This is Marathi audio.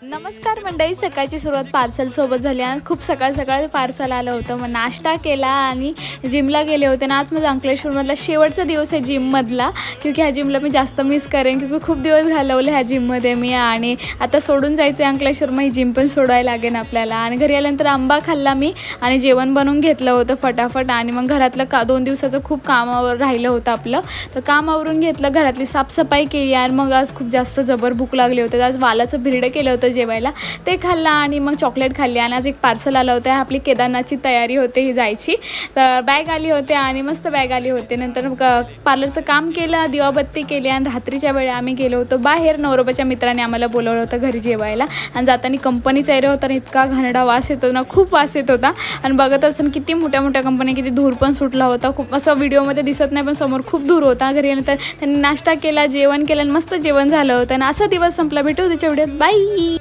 नमस्कार मंडळी, सकाळची सुरुवात पार्सल सोबत झाली आणि खूप सकाळ सकाळी पार्सल आलं होतं. मग नाश्ता केला आणि जिमला गेले होते ना. आज माझा अंकलेश्वरमधला शेवटचा दिवस आहे जिममधला, क्योंकि ह्या जिमला मी जास्त मिस करेन, क्योंकि खूप दिवस घालवले ह्या जिममध्ये मी. आणि आता सोडून जायचं आहे अंकलेश्वर, मग ही जिम पण सोडायला लागेल आपल्याला. आणि घरी आल्यानंतर आंबा खाल्ला मी आणि जेवण बनवून घेतलं होतं फटाफट. आणि मग घरातलं 2 दिवसाचं खूप कामावर राहिलं होतं आपलं, तर काम आवरून घेतलं, घरातली साफसफाई केली. आणि मग आज खूप जास्त जबर भूक लागली होती. आज वालाचं भिरडं केलं होतं जेवायला, ते खाल्ला आणि मग चॉकलेट खाल्ली. आणि आज एक पार्सल आलं होतं, आपली केदारनाथची तयारी होते ही जायची. तर बॅग आली होते आणि मस्त बॅग आली होती. नंतर पार्लरचं काम केलं, दिवाबत्ती केली आणि रात्रीच्या वेळी आम्ही गेलो होतो बाहेर. नवरोबाच्या मित्राने आम्हाला बोलवलं होतं घरी जेवायला. आणि जाताना कंपनीचा एरिया होता आणि इतका घाणेरडा वास येतो ना, खूप वास येत होता. आणि बघत असताना किती मोठ्या मोठ्या कंपन्या, किती धूर पण सुटला होता. खूप असं व्हिडिओमध्ये दिसत नाही, पण समोर खूप धूर होता. घरी नंतर त्यांनी नाश्ता केला, जेवण केलं आणि मस्त जेवण झालं होतं. आणि असा दिवस संपला. भेटू त्याच्या व्हिडिओत. बाय.